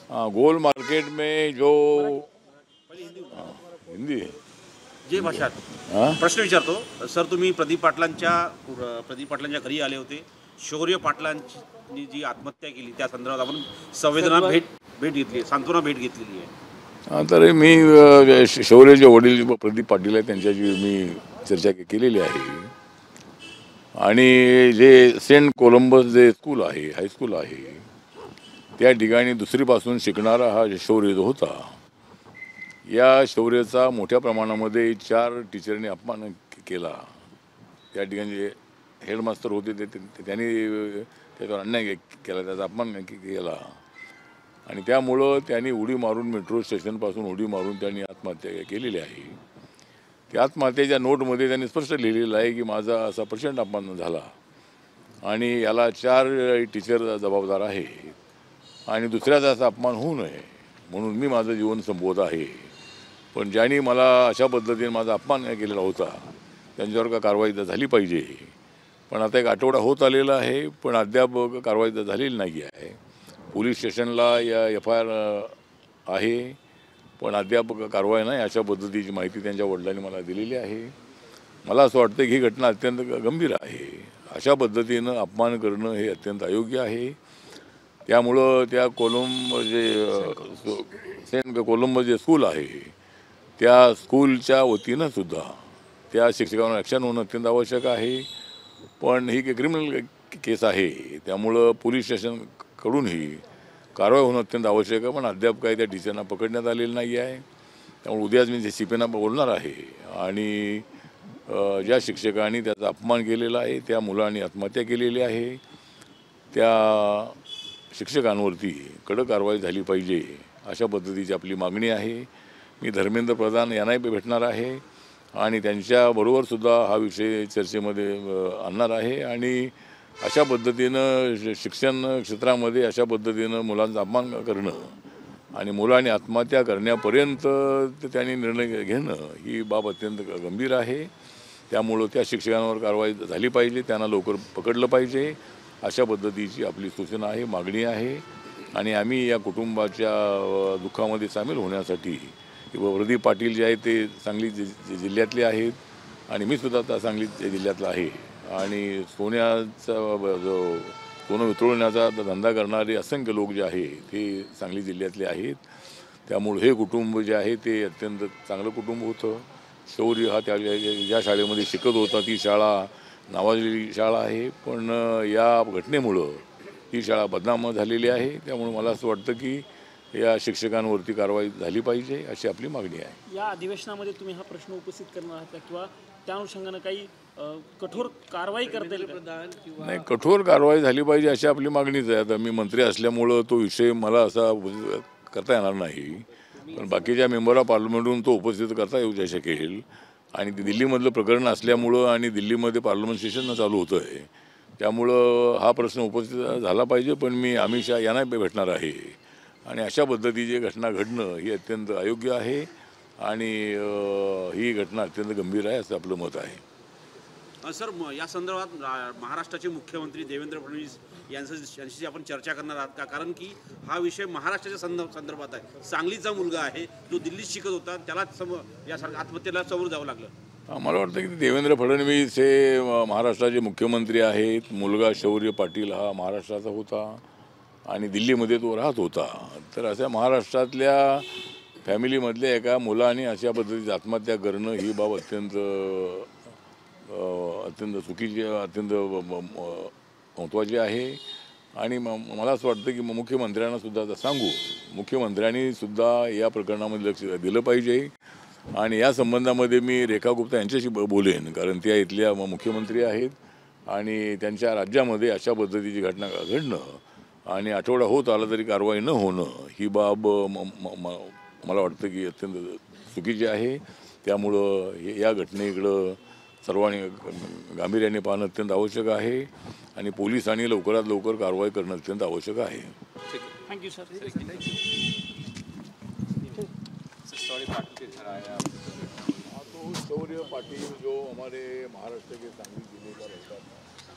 हाँ, गोल मार्केट में जो हिंदी है जे भाषात हाँ प्रश्न विचारतो सर, तुम्ही प्रदीप पाटलांच्या घरी आले होते. शौर्य पाटलांची जी आत्महत्या केली त्या संदर्भात आपण संवेदना भेट घेतली, सांत्वना भेट घेतलेली आहे. हाँ, तर मी शौर्यचे वडील प्रदीप पाटील आहेत त्यांच्याशी मी चर्चा केलेली आहे. आणि जे सेंट कोलंबस जे स्कूल आहे, हायस्कूल आहे, त्या ठिकाणी दुसरीपासून शिकणारा हा शौर्य जो होता, या शौर्याचा मोठ्या प्रमाणामध्ये 4 टीचरने अपमान केला. त्या ठिकाणी जे हेडमास्टर होते त्यांनी त्याच्यावर अन्याय केला, त्याचा अपमान केला. आणि त्यामुळं त्यांनी उडी मारून मेट्रो स्टेशनपासून उडी मारून त्यांनी आत्महत्या केलेली आहे. त्या आत्महत्येच्या नोटमध्ये त्यांनी स्पष्ट लिहिलेलं आहे की माझा असा प्रचंड अपमान झाला आणि याला 4 टीचर जबाबदार आहे आणि दुसऱ्याचा असा अपमान होऊ नये म्हणून मी माझं जीवन संपवत आहे. पण ज्यांनी मला अशा पद्धतीने माझा अपमान केलेला होता त्यांच्यावर का कारवाई झाली पाहिजे. पण आता 1 आठवडा होत आलेला आहे, पण अद्याप कारवाई झालेली नाही आहे. पोलीस स्टेशनला या FIR आहे, पण अद्याप कारवाई नाही अशा पद्धतीची माहिती त्यांच्या वडिलांनी मला दिलेली आहे. मला असं वाटतं की ही घटना अत्यंत गंभीर आहे. अशा पद्धतीनं अपमान करणं हे अत्यंत अयोग्य आहे. त्यामुळं त्या सेंट कोलंबस जे स्कूल आहे त्या स्कूलच्या वतीनं सुद्धा त्या शिक्षकांवर ॲक्शन होणं अत्यंत आवश्यक आहे. पण ही क्रिमिनल केस आहे, त्यामुळं पोलीस स्टेशनकडूनही कारवाई होणं अत्यंत आवश्यक आहे. पण अद्याप काही त्या टीचरना पकडण्यात आलेलं नाही आहे. त्यामुळे उद्याच मी CPना बोलणार आहे आणि ज्या शिक्षकांनी त्याचा अपमान केलेला आहे, त्या मुलांनी आत्महत्या केलेली आहे, त्या शिक्षकांवरती कडक कारवाई झाली पाहिजे अशा पद्धतीची आपली मागणी आहे. मी धर्मेंद्र प्रधान यांनाही भेटणार आहे आणि त्यांच्याबरोबरसुद्धा हा विषय चर्चेमध्ये आणणार आहे. आणि अशा पद्धतीनं शिक्षण क्षेत्रामध्ये अशा पद्धतीनं मुलांचा अपमान करणं आणि मुलांनी आत्महत्या करण्यापर्यंत त्यांनी निर्णय घेणं ही बाब अत्यंत गंभीर आहे. त्यामुळं त्या शिक्षकांवर कारवाई झाली पाहिजे, त्यांना लवकर पकडलं पाहिजे अशा पद्धतीची आपली सूचना आहे, मागणी आहे. आणि आम्ही या कुटुंबाच्या दुःखामध्ये सामील होण्यासाठी प्रदीप पाटील जे आहेत ते सांगली जिल्ह्यातले आहेत आणि मी सुद्धा आता सांगली जिल्ह्यातला आहे. आणि सोनं वितळवण्याचा धंदा करणारे असंख्य लोक जे आहे ते सांगली जिल्ह्यातले आहेत. त्यामुळे हे कुटुंब जे आहे ते अत्यंत चांगलं कुटुंब होतं. शौर्य हा त्या ज्या शाळेमध्ये शिकत होता ती शाळा नावाजलेली शाळा आहे, पण या घटनेमुळं ही शाळा बदनाम झालेली आहे. त्यामुळे मला असं वाटतं की या शिक्षकांवरती कारवाई झाली पाहिजे अशी आपली मागणी आहे. या अधिवेशनामध्ये तुम्ही हा प्रश्न उपस्थित करणार आहात किंवा त्या अनुषंगानं काही कठोर कारवाई करता येईल? नाही, कठोर कारवाई झाली पाहिजे अशी आपली मागणीच आहे. आता मी मंत्री असल्यामुळं तो विषय मला असा करता येणार नाही, पण बाकीच्या मेंबर ऑफ पार्लमेंटहून तो उपस्थित करता येऊ शकेल. आणि दिल्लीमधलं प्रकरण असल्यामुळं आणि दिल्लीमध्ये पार्लमेंट सेशन चालू होतं आहे, त्यामुळं हा प्रश्न उपस्थित झाला पाहिजे. पण मी अमित शहा यांना भेटणार आहे आणि अशा पद्धतीची घटना घडणं ही अत्यंत अयोग्य आहे आणि ही घटना अत्यंत गंभीर आहे असं आपलं मत आहे. सर, या संदर्भात महाराष्ट्राचे मुख्यमंत्री देवेंद्र फडणवीस यांच्याशी आपण चर्चा करणार आहात का? कारण की हा विषय महाराष्ट्राच्या संदर्भात आहे. सांगलीचा मुलगा आहे जो दिल्लीत शिकत होता, त्याला यासारख्या आत्महत्येला समोर जावं लागलं. मला वाटतं की देवेंद्र फडणवीस हे महाराष्ट्राचे मुख्यमंत्री आहेत. मुलगा शौर्य पाटील हा महाराष्ट्राचा होता आणि दिल्लीमध्ये तो राहत होता. तर अशा महाराष्ट्रातल्या फॅमिलीमधल्या एका मुलाने अशा पद्धतीची आत्महत्या करणं ही बाब अत्यंत चुकीची, अत्यंत महत्त्वाची आहे. आणि मला असं वाटतं की मुख्यमंत्र्यांना सुद्धा आता सांगू, मुख्यमंत्र्यांनी सुद्धा या प्रकरणामध्ये लक्ष दिलं पाहिजे. आणि या संबंधामध्ये मी रेखा गुप्ता यांच्याशी बोलेन, कारण त्या इथल्या मुख्यमंत्री आहेत आणि त्यांच्या राज्यामध्ये अशा पद्धतीची घटना घडणं आणि आठवडा होत आला तरी कारवाई न होणं ही बाब मला वाटतं की अत्यंत चुकीची आहे. त्यामुळं या घटनेकडं सर्वांनी गांभीर्याने पाहणं अत्यंत आवश्यक आहे आणि पोलिसांनी लवकरात लवकर कारवाई करणं अत्यंत आवश्यक आहे. Thank you sir. शौर्य पाटिल जो हमारे महाराष्ट्र के सांगली जिले का रहता था,